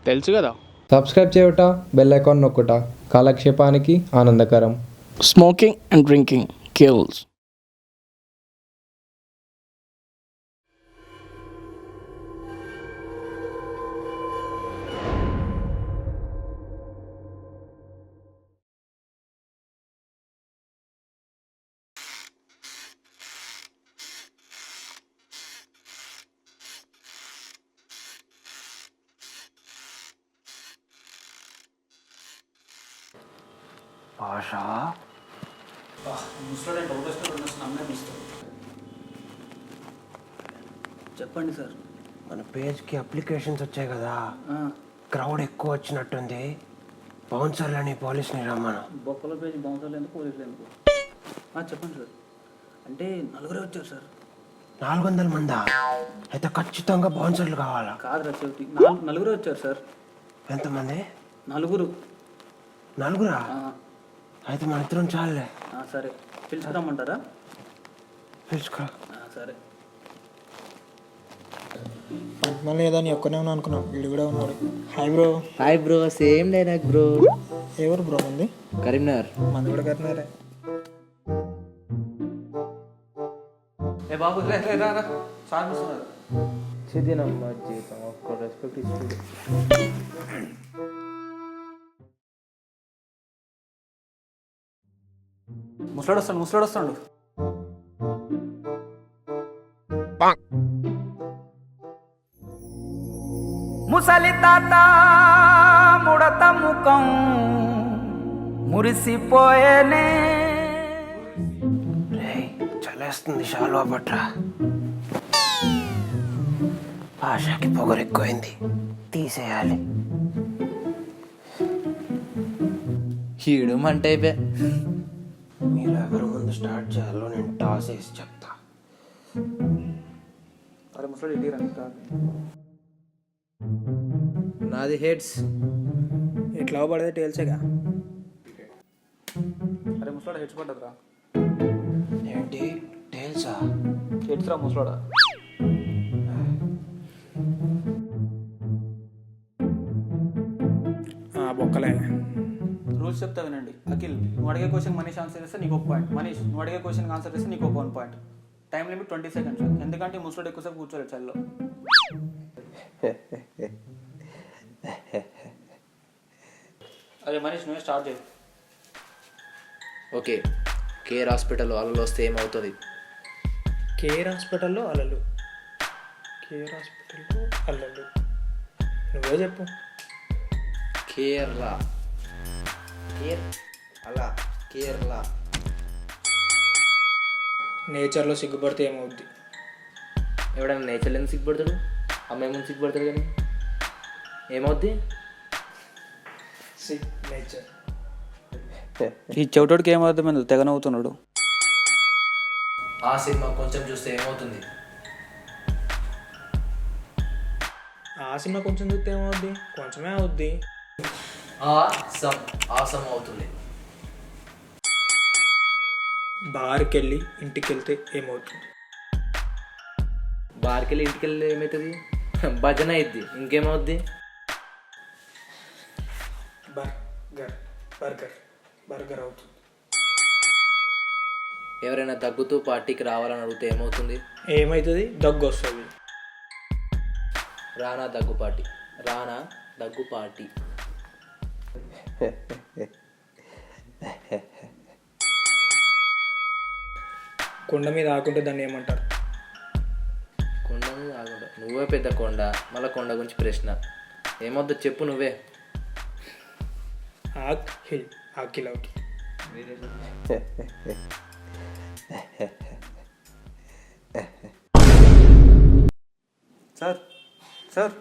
తెలుసు కదా. సబ్స్క్రైబ్ చేయుట, బెల్ ఐకాన్ నొక్కుట కాలక్షేపానికి ఆనందకరం. Smoking and drinking kills. భాష చెప్పండి సార్. మన పేజ్కి అప్లికేషన్స్ వచ్చాయి కదా, క్రౌడ్ ఎక్కువ వచ్చినట్టుంది. బౌన్సర్లని పోలీస్ని రమ్మను. బొక్కల పేజ్ బౌన్సర్లు ఎందుకు, పోలీసులు ఎందుకు? చెప్పండి సార్. అంటే నలుగురే వచ్చారు సార్. 400 మందా? అయితే ఖచ్చితంగా బౌన్సర్లు కావాలా? కాదు రచవతి, నలుగురే వచ్చారు సార్. ఎంతమంది? నలుగురా? అయితే మన ఇద్దరం చాలే. సరే, పిలుచుకురమ్మంటారా? పిలుచుకో. సరే. మళ్ళీ ఏదో నీ ఒక్కనే ఉన్నా అనుకున్నాం, వీడు కూడా ఉన్నాడు. Hi bro. Same dialogue bro. ఎవరు బ్రో? మంది కరీంనగర్. మంది కూడా కట్టినారే. ఏ బాబు, రా సార్ వస్తున్నారు. చిదినమ్మ జీవితం ఒక్క రెస్పెక్ట్ ఇస్తుంది. ముసలాడు వస్తాడు. ముసలి తాత ముడత ముఖం మురిసిపోయేనే. చలేస్తుంది, షాల్వా పట్రా. భాషకి పొగరు ఎక్కువైంది, తీసేయాలి. హీడు మంట అయిపోయా. మీరు ఎవరి ముందు స్టార్ట్ చేయాలో నేను టాస్ వేసి చెప్తా. అరే ముసలాడు ఇంటికి రండి. నాది హెడ్స్. ఎట్లా పడితే టేల్సేగా. అరే ముసలాడు హెడ్స్ పడ్డదిరా. ఏంటి టేల్సా? హెడ్స్ రా ముసలాడా. బొక్కలే. రూల్స్ చెప్తా వినండి. అఖిల్, నువ్వు అడిగే క్వశ్చన్ మనీష్ ఆన్సర్ చేస్తే నీకు 1 పాయింట్. మనీష్, నువ్వు అడిగే క్వశ్చన్ ఆన్సర్ చేస్తే నీకు 1 పాయింట్. Time limit 20 seconds. ఎందుకంటే ముసలాడు ఎక్కువసేపు కూర్చోలేదు చల్లో. అదే మనీష్, నువ్వే స్టార్ట్ చేయి. ఓకే. కేర్ హాస్పిటల్లో అలలు వస్తే ఏమవుతుంది? కేర్ హాస్పిటల్లో అలలు. నువ్వే చెప్పు. కేరళ. కేరళ. నేచర్లో సిగ్గుపడితే ఏమవుద్ది? ఎవడన్నా నేచర్లో ఎందుకు సిగ్గుపడతాడు? అమ్మాయి ముందు సిగ్గుపడతాడు కానీ ఏమవుద్ది? నేచర్. ఈ చెవిటోడికి ఏమవుతుంది? తెగ నవ్వుతున్నాడు. ఆ సినిమా కొంచెం చూస్తే ఏమవుతుంది? ఆ సినిమా కొంచెం చూస్తే ఏమవుద్ది? కొంచెమే అవుద్ది. ఆసం అవుతుంది. బార్కి వెళ్ళి ఇంటికి వెళ్తే ఏమవుతుంది? బార్కి వెళ్ళి ఇంటికి వెళ్ళి ఏమవుతుంది? భజన అయిద్ది. ఇంకేమవుద్ది? బర్గర్ అవుతుంది. ఎవరైనా దగ్గుతూ పార్టీకి రావాలని అడిగితే ఏమవుతుంది? ఏమవుతుంది? దగ్గు వస్తుంది. రానా దగ్గు పార్టీ. కొండ మీద ఆకుంటే దాన్ని ఏమంటారు? కొండ మీద ఆకుండా. నువ్వే పెద్ద కొండ, మళ్ళీ కొండ గురించి ప్రశ్న. ఏమవుద్దో చెప్పు నువ్వే. ఆకిల్ out. Sir sir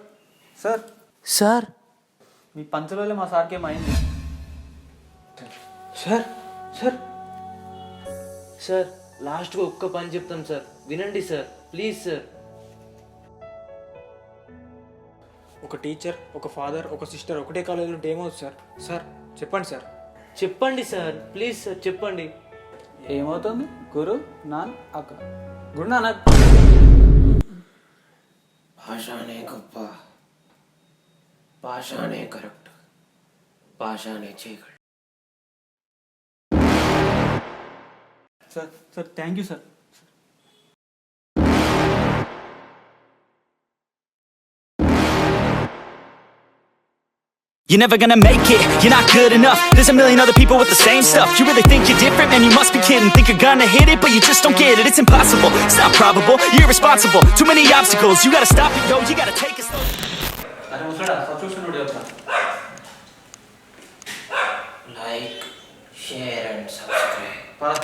sir sir, మీ పంచలో మా సార్కి ఏమైంది? సార్ లాస్ట్గా ఒక్క పని చెప్తాను సార్, వినండి సార్, ప్లీజ్ సార్. ఒక టీచర్, ఒక ఫాదర్, ఒక సిస్టర్ ఒకటే కాలేజీలో ఉంటే ఏమవుతుంది సార్? సార్ చెప్పండి సార్. చెప్పండి సార్, ప్లీజ్ సార్ చెప్పండి. ఏమవుతుంది? గురు నాన్ అక్క. గురు నానక్. భాషనే గొప్ప. పాషానే కరెక్ట్, పాషానే చీకటి. Sir sir thank you sir. You're never gonna make it, you're not good enough. There's a million other people with the same stuff. You really think you're different? Man, you must be kidding. Think you're gonna hit it, but you just don't get it. It's impossible, it's not probable, you're irresponsible. Too many obstacles, you gotta stop it, yo, you gotta take it slow. అరే ముసడా subscription కూడా చెప్తా. Like, share and subscribe. పద.